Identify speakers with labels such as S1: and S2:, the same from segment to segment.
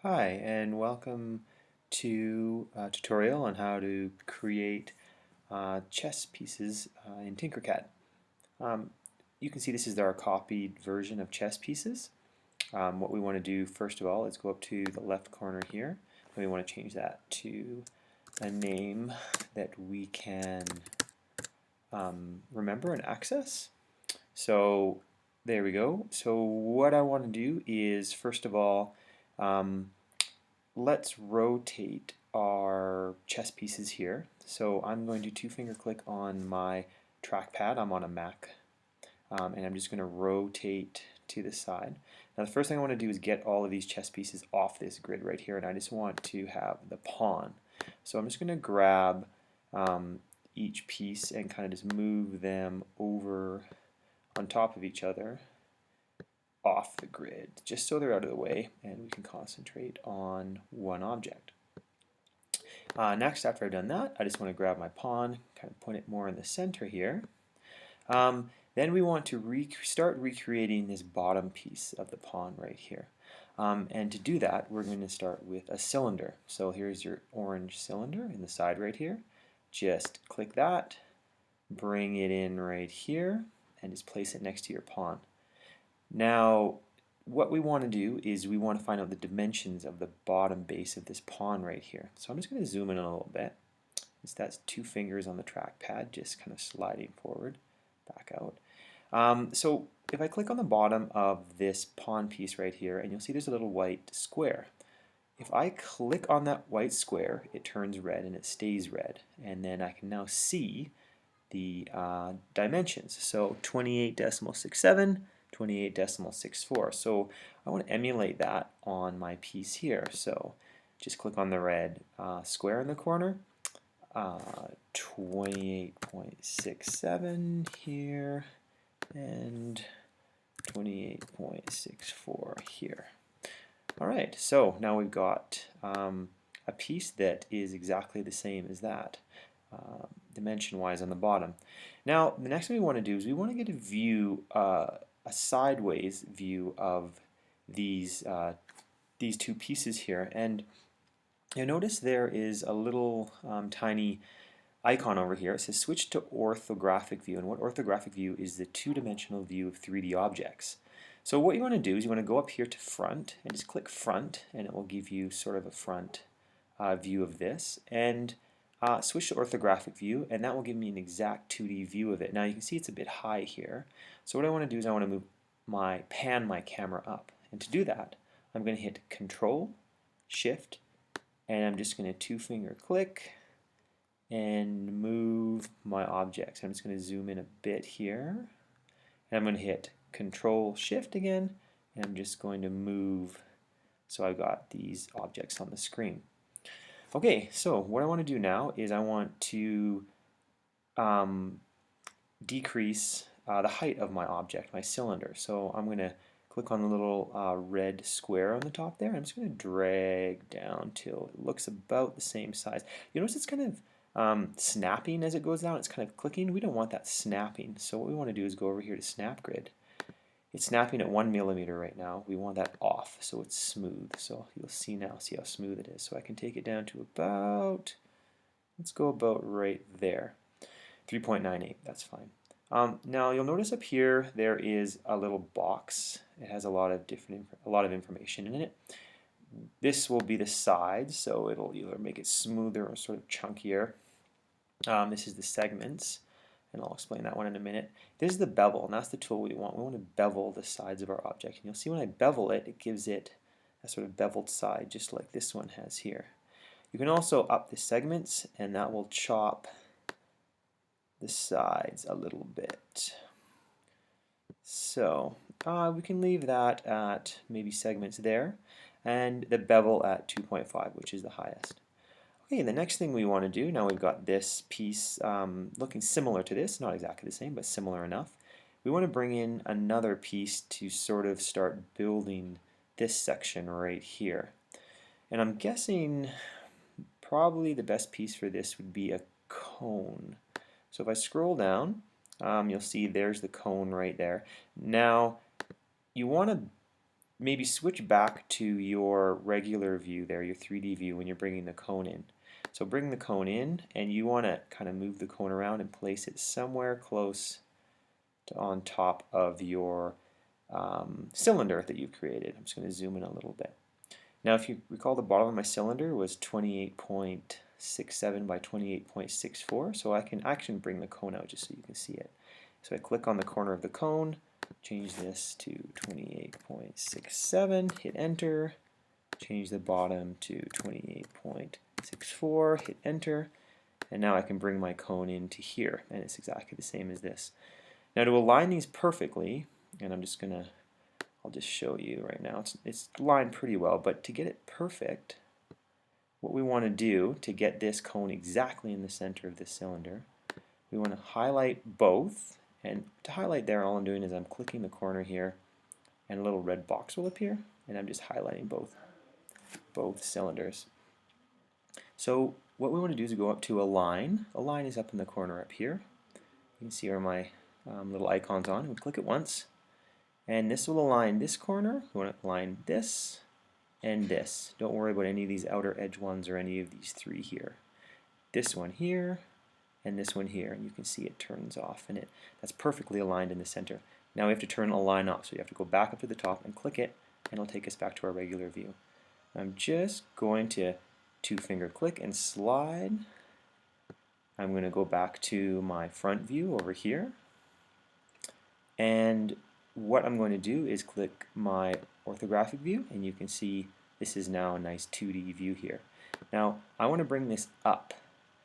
S1: Hi, and welcome to a tutorial on how to create chess pieces in tinkercad. Um, you can see this is our copied version of chess pieces. What we want to do first of all is go up to the left corner here, and we want to change that to a name that we can remember and access. So there we go. So what I want to do is first of all let's rotate our chess pieces here. So I'm going to two-finger click on my trackpad. I'm on a Mac, and I'm just going to rotate to the side. Now the first thing I want to do is get all of these chess pieces off this grid right here, and I just want to have the pawn. So I'm just going to grab each piece and kind of just move them over on top of each other off the grid, just so they're out of the way and we can concentrate on one object. Next, after I've done that, I just want to grab my pawn, kind of put it more in the center here. Then we want to start recreating this bottom piece of the pawn right here. And to do that, we're going to start with a cylinder. So here's your orange cylinder in the side right here. Just click that, bring it in right here, and just place it next to your pawn. Now, what we want to do is we want to find out the dimensions of the bottom base of this pawn right here. So I'm just going to zoom in a little bit. That's two fingers on the trackpad, just kind of sliding forward, back out. So if I click on the bottom of this pawn piece right here, and you'll see there's a little white square. If I click on that white square, it turns red and it stays red. And then I can now see the dimensions. So 28.67, 28.64. So I want to emulate that on my piece here. So just click on the red square in the corner, 28.67 here, and 28.64 here. Alright, so now we've got a piece that is exactly the same as that, dimension-wise on the bottom. Now, the next thing we want to do is we want to get a view, a sideways view of these two pieces here. And you'll notice there is a little tiny icon over here. It says switch to orthographic view. And what orthographic view is the two-dimensional view of 3D objects. So what you want to do is you want to go up here to front and just click front, and it will give you sort of a front view of this. And switch to orthographic view, and that will give me an exact 2D view of it. Now you can see it's a bit high here. So what I want to do is I want to pan my camera up. And to do that, I'm going to hit Control, Shift, and I'm just going to two-finger click and move my object. So I'm just going to zoom in a bit here, and I'm going to hit Control Shift again, and I'm just going to move so I've got these objects on the screen. Okay, so what I want to do now is I want to decrease the height of my object, my cylinder. So I'm going to click on the little red square on the top there. I'm just going to drag down till it looks about the same size. You notice it's kind of snapping as it goes down. It's kind of clicking. We don't want that snapping. So what we want to do is go over here to Snap Grid. It's snapping at 1 millimeter right now. We want that off so it's smooth. So you'll see now, see how smooth it is. So I can take it down to about, let's go about right there. 3.98, that's fine. Now you'll notice up here there is a little box. It has a lot of information in it. This will be the sides, so it'll either make it smoother or sort of chunkier. This is the segments, and I'll explain that one in a minute. This is the bevel, and that's the tool we want. We want to bevel the sides of our object. And you'll see when I bevel it, it gives it a sort of beveled side, just like this one has here. You can also up the segments, and that will chop the sides a little bit. So we can leave that at maybe segments there, and the bevel at 2.5, which is the highest. Okay, the next thing we want to do, now we've got this piece looking similar to this, not exactly the same, but similar enough. We want to bring in another piece to sort of start building this section right here. And I'm guessing probably the best piece for this would be a cone. So if I scroll down, you'll see there's the cone right there. Now, you want to maybe switch back to your regular view there, your 3D view, when you're bringing the cone in. So bring the cone in, and you want to kind of move the cone around and place it somewhere close to on top of your cylinder that you've created. I'm just going to zoom in a little bit. Now if you recall, the bottom of my cylinder was 28.67 by 28.64, so I can actually bring the cone out just so you can see it. So I click on the corner of the cone, change this to 28.67, hit enter, change the bottom to 28.64, hit enter, and now I can bring my cone into here, and it's exactly the same as this. Now to align these perfectly, and I'll just show you right now, it's lined pretty well, but to get it perfect, what we want to do to get this cone exactly in the center of this cylinder, we want to highlight both, and to highlight there, all I'm doing is I'm clicking the corner here, and a little red box will appear, and I'm just highlighting both cylinders. So what we want to do is go up to Align. Align is up in the corner up here. You can see where my little icon's on. We click it once, and this will align this corner. We want to align this and this. Don't worry about any of these outer edge ones or any of these three here. This one here and this one here, and you can see it turns off, and that's perfectly aligned in the center. Now we have to turn Align off, so you have to go back up to the top and click it, and it'll take us back to our regular view. I'm just going to two-finger click and slide. I'm going to go back to my front view over here, and what I'm going to do is click my orthographic view, and you can see this is now a nice 2D view here. Now I want to bring this up.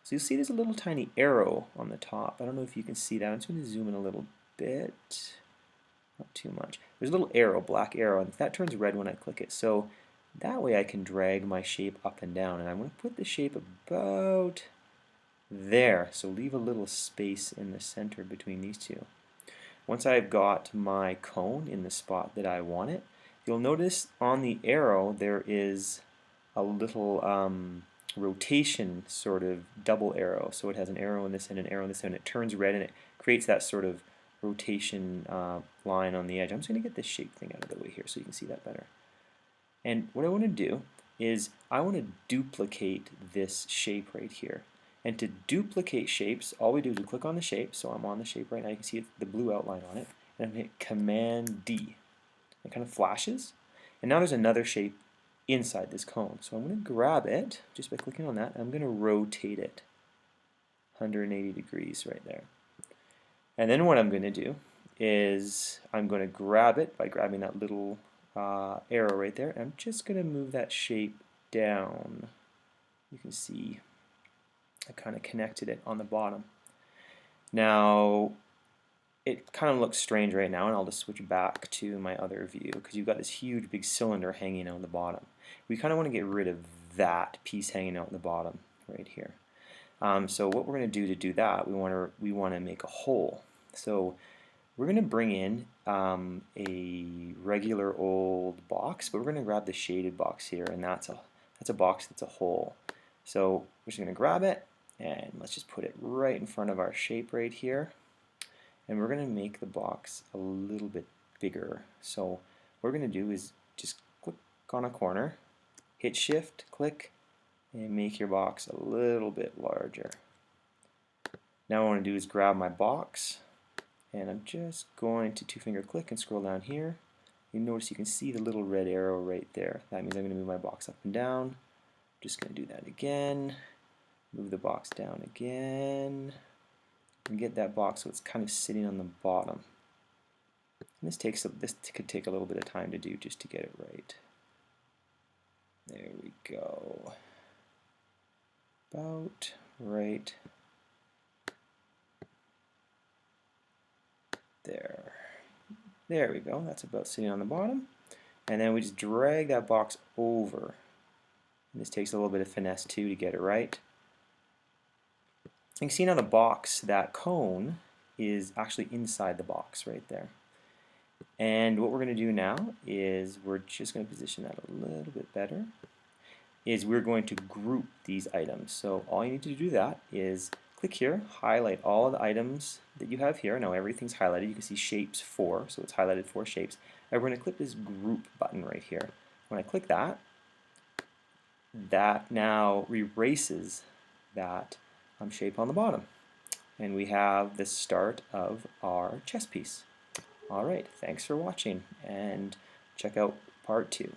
S1: So you'll see there's a little tiny arrow on the top. I don't know if you can see that. I'm just going to zoom in a little bit. Not too much. There's a little arrow, black arrow, and that turns red when I click it. So that way I can drag my shape up and down, and I'm going to put the shape about there. So leave a little space in the center between these two. Once I've got my cone in the spot that I want it, you'll notice on the arrow there is a little rotation sort of double arrow. So it has an arrow in this end, an arrow in this end, and it turns red, and it creates that sort of rotation line on the edge. I'm just going to get this shape thing out of the way here so you can see that better. And what I want to do is I want to duplicate this shape right here. And to duplicate shapes, all we do is we click on the shape. So I'm on the shape right now. You can see the blue outline on it. And I'm going to hit Command D. It kind of flashes. And now there's another shape inside this cone. So I'm going to grab it just by clicking on that, and I'm going to rotate it 180 degrees right there. And then what I'm going to do is I'm going to grab it by grabbing that little arrow right there. I'm just going to move that shape down. You can see I kind of connected it on the bottom. Now it kind of looks strange right now, and I'll just switch back to my other view because you've got this huge big cylinder hanging out the bottom. We kind of want to get rid of that piece hanging out the bottom right here. So what we're going to do that, we want to make a hole. So we're going to bring in a regular old box, but we're going to grab the shaded box here, and that's a box that's a hole. So we're just going to grab it, and let's just put it right in front of our shape right here. And we're going to make the box a little bit bigger. So what we're going to do is just click on a corner, hit Shift, click, and make your box a little bit larger. Now what I want to do is grab my box, and I'm just going to two-finger click and scroll down here. You notice you can see the little red arrow right there. That means I'm going to move my box up and down. I'm just going to do that again. Move the box down again. And get that box so it's kind of sitting on the bottom. And this could take a little bit of time to do just to get it right. There we go. About right there. There we go. That's about sitting on the bottom. And then we just drag that box over. And this takes a little bit of finesse too to get it right. You can see now the box, that cone, is actually inside the box right there. And what we're going to do now is we're just going to position that a little bit better. Is we're going to group these items. So all you need to do that is click here, highlight all of the items that you have here. Now everything's highlighted. You can see shapes 4, so it's highlighted 4 shapes. And we're going to click this group button right here. When I click that, that now erases that shape on the bottom. And we have the start of our chess piece. Alright, thanks for watching, and check out part 2.